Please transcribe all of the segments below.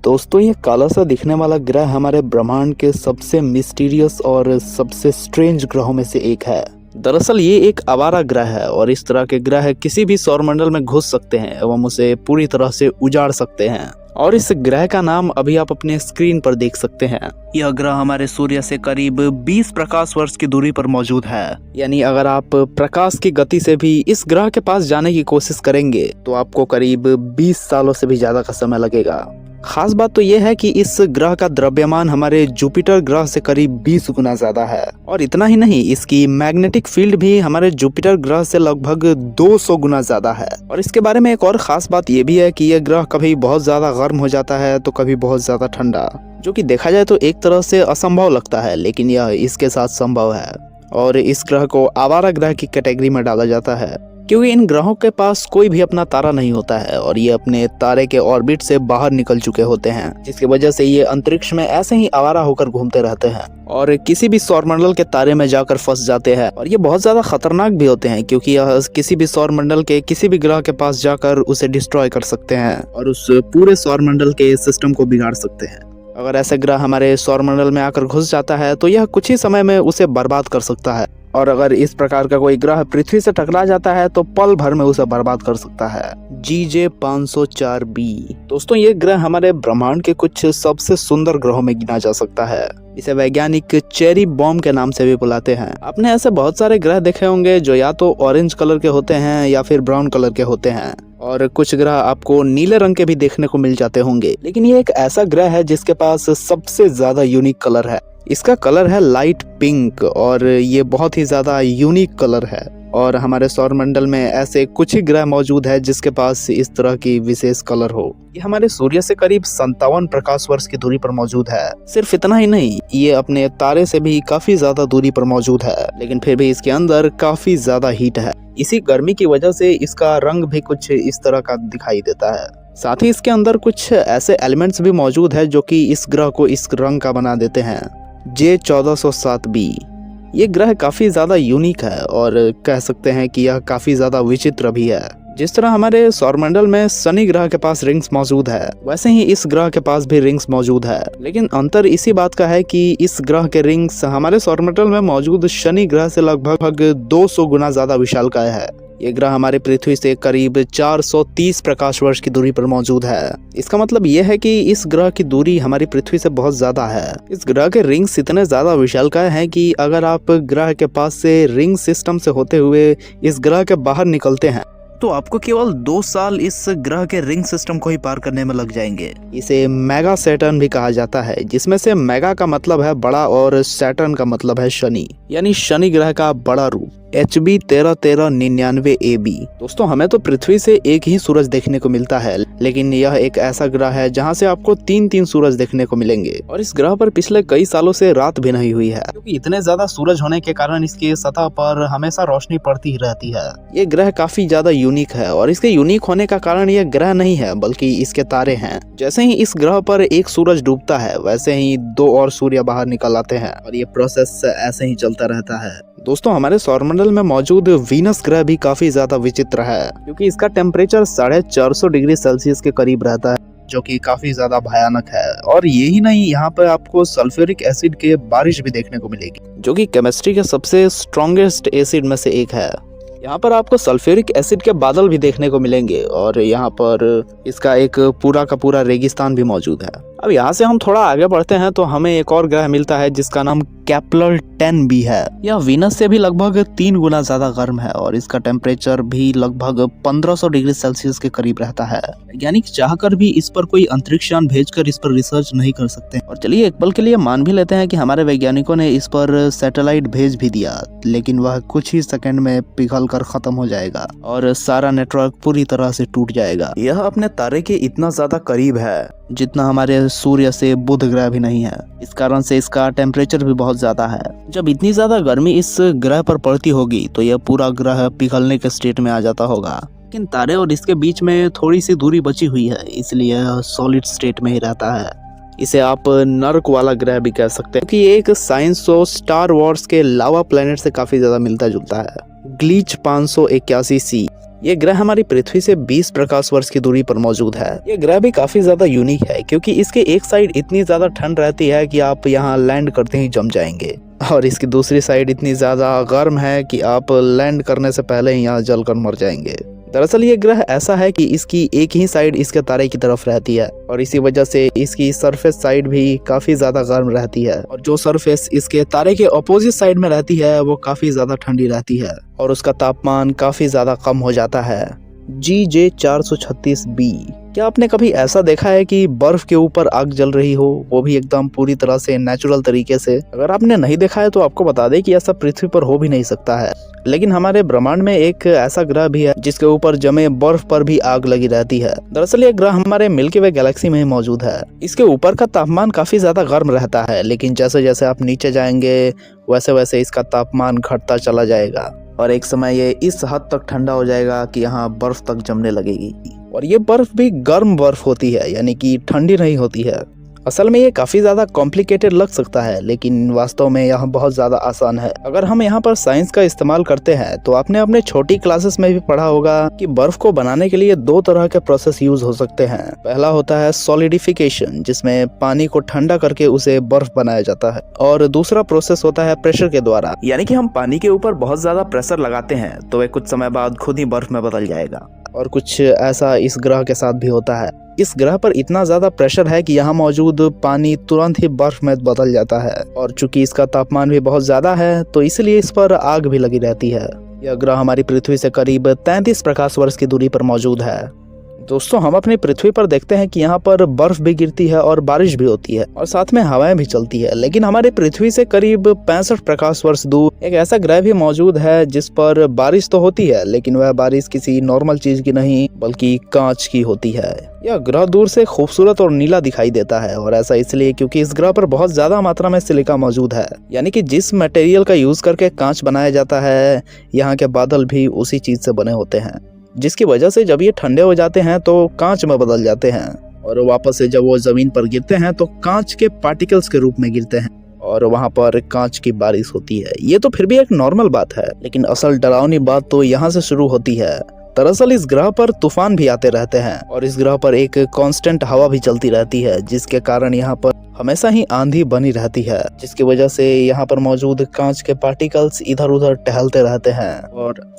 दोस्तों ये काला सा दिखने वाला ग्रह हमारे ब्रह्मांड के सबसे मिस्टीरियस और सबसे स्ट्रेंज ग्रहों में से एक है। दरअसल ये एक आवारा ग्रह है और इस तरह के ग्रह किसी भी सौरमंडल में घुस सकते हैं एवं उसे पूरी तरह से उजाड़ सकते हैं। और इस ग्रह का नाम अभी आप अपने स्क्रीन पर देख सकते हैं। यह ग्रह हमारे सूर्य से करीब 20 प्रकाश वर्ष की दूरी पर मौजूद है। यानी अगर आप प्रकाश की गति से भी इस ग्रह के पास जाने की कोशिश करेंगे तो आपको करीब 20 सालों से भी ज्यादा का समय लगेगा। खास बात तो यह है कि इस ग्रह का द्रव्यमान हमारे जुपिटर ग्रह से करीब 20 गुना ज्यादा है। और इतना ही नहीं, इसकी मैग्नेटिक फील्ड भी हमारे जुपिटर ग्रह से लगभग 200 गुना ज्यादा है। और इसके बारे में एक और खास बात यह भी है कि यह ग्रह कभी बहुत ज्यादा गर्म हो जाता है तो कभी बहुत ज्यादा ठंडा, जो कि देखा जाए तो एक तरह से असंभव लगता है, लेकिन यह इसके साथ संभव है। और इस ग्रह को आवारा ग्रह की कैटेगरी में डाला जाता है क्योंकि इन ग्रहों के पास कोई भी अपना तारा नहीं होता है और ये अपने तारे के ऑर्बिट से बाहर निकल चुके होते हैं, जिसकी वजह से ये अंतरिक्ष में ऐसे ही आवारा होकर घूमते रहते हैं और किसी भी सौरमंडल के तारे में जाकर फंस जाते हैं। और ये बहुत ज्यादा खतरनाक भी होते हैं क्योंकि यह किसी भी सौरमंडल के किसी भी ग्रह के पास जाकर उसे डिस्ट्रॉय कर सकते हैं और उस पूरे सौरमंडल के सिस्टम को बिगाड़ सकते हैं। अगर ऐसा ग्रह हमारे सौरमंडल में आकर घुस जाता है तो यह कुछ ही समय में उसे बर्बाद कर सकता है। और अगर इस प्रकार का कोई ग्रह पृथ्वी से टकरा जाता है तो पल भर में उसे बर्बाद कर सकता है। GJ 504b। दोस्तों ये ग्रह हमारे ब्रह्मांड के कुछ सबसे सुंदर ग्रहों में गिना जा सकता है। इसे वैज्ञानिक चेरी बॉम्ब के नाम से भी बुलाते हैं। आपने ऐसे बहुत सारे ग्रह देखे होंगे जो या तो ऑरेंज कलर के होते हैं या फिर ब्राउन कलर के होते हैं, और कुछ ग्रह आपको नीले रंग के भी देखने को मिल जाते होंगे। लेकिन ये एक ऐसा ग्रह है जिसके पास सबसे ज्यादा यूनिक कलर है। इसका कलर है लाइट पिंक और ये बहुत ही ज्यादा यूनिक कलर है। और हमारे सौरमंडल में ऐसे कुछ ही ग्रह मौजूद है जिसके पास इस तरह की विशेष कलर हो। ये हमारे सूर्य से करीब 57 प्रकाश वर्ष की दूरी पर मौजूद है। सिर्फ इतना ही नहीं, ये अपने तारे से भी काफी ज्यादा दूरी पर मौजूद है, लेकिन फिर भी इसके अंदर काफी ज्यादा हीट है। इसी गर्मी की वजह से इसका रंग भी कुछ इस तरह का दिखाई देता है। साथ ही इसके अंदर कुछ ऐसे एलिमेंट्स भी मौजूद है जो कि इस ग्रह को इस रंग का बना देते हैं। J1407b। ये ग्रह काफी ज्यादा यूनिक है और कह सकते हैं कि यह काफी ज्यादा विचित्र भी है। जिस तरह हमारे सौरमंडल में शनि ग्रह के पास रिंग्स मौजूद है, वैसे ही इस ग्रह के पास भी रिंग्स मौजूद है। लेकिन अंतर इसी बात का है कि इस ग्रह के रिंग्स हमारे सौरमंडल में मौजूद शनि ग्रह से लगभग 200 गुना ज्यादा विशालकाय है। ये ग्रह हमारे पृथ्वी से करीब 430 प्रकाश वर्ष की दूरी पर मौजूद है। इसका मतलब यह है कि इस ग्रह की दूरी हमारी पृथ्वी से बहुत ज्यादा है। इस ग्रह के रिंग्स इतने ज्यादा विशालकाय हैं कि अगर आप ग्रह के पास से रिंग सिस्टम से होते हुए इस ग्रह के बाहर निकलते हैं तो आपको केवल 2 साल इस ग्रह के रिंग सिस्टम को ही पार करने में लग जाएंगे। इसे मेगा सैटर्न भी कहा जाता है, जिसमें से मेगा का मतलब है बड़ा और सैटर्न का मतलब है शनि, यानी शनि ग्रह का बड़ा रूप। HB 1399AB। दोस्तों हमें तो पृथ्वी से एक ही सूरज देखने को मिलता है, लेकिन यह एक ऐसा ग्रह है जहां से आपको 3-3 सूरज देखने को मिलेंगे। और इस ग्रह पर पिछले कई सालों से रात भी नहीं हुई है क्योंकि इतने ज्यादा सूरज होने के कारण इसकी सतह पर हमेशा रोशनी पड़ती ही रहती है। ये ग्रह काफी ज्यादा यूनिक है और इसके यूनिक होने का कारण यह ग्रह नहीं है बल्कि इसके तारे हैं। जैसे ही इस ग्रह पर एक सूरज डूबता है वैसे ही 2 और सूर्य बाहर निकल आते हैं और ये प्रोसेस ऐसे ही चलता रहता है। दोस्तों हमारे सौरमंडल में मौजूद वीनस ग्रह भी काफी ज्यादा विचित्र है क्योंकि इसका टेम्परेचर 450 डिग्री सेल्सियस के करीब रहता है, जो कि काफी ज्यादा भयानक है। और यही नहीं, यहाँ पर आपको सल्फ्यूरिक एसिड के बारिश भी देखने को मिलेगी, जो कि केमिस्ट्री के सबसे स्ट्रॉन्गेस्ट एसिड में से एक है। यहाँ पर आपको सल्फ्यूरिक एसिड के बादल भी देखने को मिलेंगे और यहाँ पर इसका एक पूरा का पूरा रेगिस्तान भी मौजूद है। अब यहाँ से हम थोड़ा आगे बढ़ते हैं तो हमें एक और ग्रह मिलता है जिसका नाम केपलर 10b है। यह वीनस से भी लगभग 3 गुना ज्यादा गर्म है और इसका टेम्परेचर भी लगभग 1500 डिग्री सेल्सियस के करीब रहता है। वैज्ञानिक चाहकर भी इस पर कोई अंतरिक्ष यान भेजकर इस पर रिसर्च नहीं कर सकते। और चलिए एक पल के लिए मान भी लेते हैं कि हमारे वैज्ञानिकों ने इस पर सैटेलाइट भेज भी दिया, लेकिन वह कुछ ही सेकंड में पिघल कर खत्म हो जाएगा और सारा नेटवर्क पूरी तरह से टूट जाएगा। यह अपने तारे के इतना ज्यादा करीब है जितना हमारे सूर्य से बुध ग्रह भी नहीं है। इस कारण से इसका टेम्परेचर भी बहुत ज्यादा है। जब इतनी ज्यादा गर्मी इस ग्रह पर पड़ती होगी तो यह पूरा ग्रह पिघलने के स्टेट में आ जाता होगा। लेकिन तारे और इसके बीच में थोड़ी सी दूरी बची हुई है, इसलिए यह सॉलिड स्टेट में ही रहता है। इसे आप नर्क वाला ग्रह भी कह सकते हैं क्योंकि ये एक साइंस शो स्टार वॉर्स के लावा प्लेनेट से काफी ज्यादा मिलता जुलता है। Glitch 581c। ये ग्रह हमारी पृथ्वी से 20 प्रकाश वर्ष की दूरी पर मौजूद है। ये ग्रह भी काफी ज्यादा यूनिक है क्योंकि इसके एक साइड इतनी ज्यादा ठंड रहती है कि आप यहाँ लैंड करते ही जम जाएंगे, और इसकी दूसरी साइड इतनी ज्यादा गर्म है कि आप लैंड करने से पहले ही यहाँ जलकर मर जाएंगे। दरअसल ये ग्रह ऐसा है कि इसकी एक ही साइड इसके तारे की तरफ रहती है और इसी वजह से इसकी सरफेस साइड भी काफी ज्यादा गर्म रहती है, और जो सरफेस इसके तारे के ऑपोजिट साइड में रहती है वो काफी ज्यादा ठंडी रहती है और उसका तापमान काफी ज्यादा कम हो जाता है। GJ 436b। क्या आपने कभी ऐसा देखा है कि बर्फ के ऊपर आग जल रही हो, वो भी एकदम पूरी तरह से नेचुरल तरीके से? अगर आपने नहीं देखा है तो आपको बता दें कि ऐसा पृथ्वी पर हो भी नहीं सकता है, लेकिन हमारे ब्रह्मांड में एक ऐसा ग्रह भी है जिसके ऊपर जमे बर्फ पर भी आग लगी रहती है। दरअसल ये ग्रह हमारे मिल्की वे गैलेक्सी में ही मौजूद है। इसके ऊपर का तापमान काफी ज्यादा गर्म रहता है, लेकिन जैसे जैसे आप नीचे जाएंगे वैसे वैसे इसका तापमान घटता चला जाएगा और एक समय ये इस हद तक ठंडा हो जाएगा कि यहाँ बर्फ तक जमने लगेगी। और ये बर्फ भी गर्म बर्फ होती है, यानी कि ठंडी नहीं होती है। असल में ये काफी ज्यादा कॉम्प्लिकेटेड लग सकता है, लेकिन वास्तव में यह बहुत ज्यादा आसान है। अगर हम यहाँ पर साइंस का इस्तेमाल करते हैं तो आपने अपने छोटी क्लासेस में भी पढ़ा होगा कि बर्फ को बनाने के लिए 2 तरह के प्रोसेस यूज हो सकते हैं। पहला होता है सॉलिडिफिकेशन, जिसमें पानी को ठंडा करके उसे बर्फ बनाया जाता है, और दूसरा प्रोसेस होता है प्रेशर के द्वारा, यानी कि हम पानी के ऊपर बहुत ज्यादा प्रेशर लगाते हैं तो वह कुछ समय बाद खुद ही बर्फ में बदल जाएगा। और कुछ ऐसा इस ग्रह के साथ भी होता है। इस ग्रह पर इतना ज्यादा प्रेशर है कि यहाँ मौजूद पानी तुरंत ही बर्फ में बदल जाता है, और चूंकि इसका तापमान भी बहुत ज्यादा है तो इसलिए इस पर आग भी लगी रहती है। यह ग्रह हमारी पृथ्वी से करीब 33 प्रकाश वर्ष की दूरी पर मौजूद है। दोस्तों, हम अपनी पृथ्वी पर देखते हैं कि यहाँ पर बर्फ भी गिरती है और बारिश भी होती है और साथ में हवाएं भी चलती है, लेकिन हमारे पृथ्वी से करीब 65 प्रकाश वर्ष दूर एक ऐसा ग्रह भी मौजूद है जिस पर बारिश तो होती है, लेकिन वह बारिश किसी नॉर्मल चीज की नहीं बल्कि कांच की होती है। यह ग्रह दूर से खूबसूरत और नीला दिखाई देता है, और ऐसा इसलिए क्योंकि इस ग्रह पर बहुत ज्यादा मात्रा में सिलिका मौजूद है, यानी कि जिस मटेरियल का यूज करके कांच बनाया जाता है, यहाँ के बादल भी उसी चीज से बने होते हैं, जिसकी वजह से जब ये ठंडे हो जाते हैं तो कांच में बदल जाते हैं, और वापस से जब वो जमीन पर गिरते हैं तो कांच के पार्टिकल्स के रूप में गिरते हैं और वहां पर कांच की बारिश होती है। ये तो फिर भी एक नॉर्मल बात है, लेकिन असल डरावनी बात तो यहाँ से शुरू होती है। दरअसल इस ग्रह पर तूफान भी आते रहते हैं और इस ग्रह पर एक कांस्टेंट हवा भी चलती रहती है, जिसके कारण यहाँ पर हमेशा ही आंधी बनी रहती है, जिसकी वजह से यहाँ पर मौजूद कांच के पार्टिकल्स इधर उधर टहलते रहते हैं।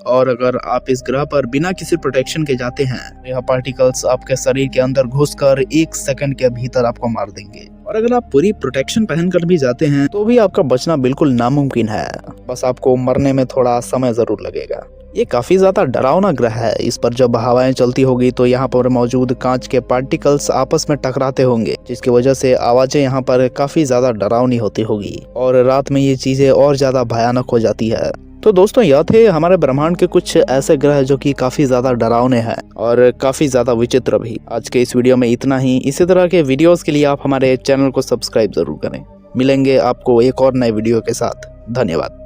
और अगर आप इस ग्रह पर बिना किसी प्रोटेक्शन के जाते हैं तो यह पार्टिकल्स आपके शरीर के अंदर घुसकर 1 सेकंड के भीतर आपको मार देंगे, और अगर आप पूरी प्रोटेक्शन पहनकर भी जाते हैं तो भी आपका बचना बिल्कुल नामुमकिन है। बस आपको मरने में थोड़ा समय जरूर लगेगा। ये काफी ज्यादा डरावना ग्रह है। इस पर जब हवाएं चलती होगी तो यहाँ पर मौजूद कांच के पार्टिकल्स आपस में टकराते होंगे, जिसकी वजह से आवाजें यहाँ पर काफी ज्यादा डरावनी होती होगी, और रात में ये चीजें और ज्यादा भयानक हो जाती है। तो दोस्तों, यह थे हमारे ब्रह्मांड के कुछ ऐसे ग्रह जो कि काफी ज्यादा डरावने हैं और काफी ज्यादा विचित्र भी। आज के इस वीडियो में इतना ही। इसी तरह के वीडियोस के लिए आप हमारे चैनल को सब्सक्राइब जरूर करें। मिलेंगे आपको एक और नए वीडियो के साथ। धन्यवाद।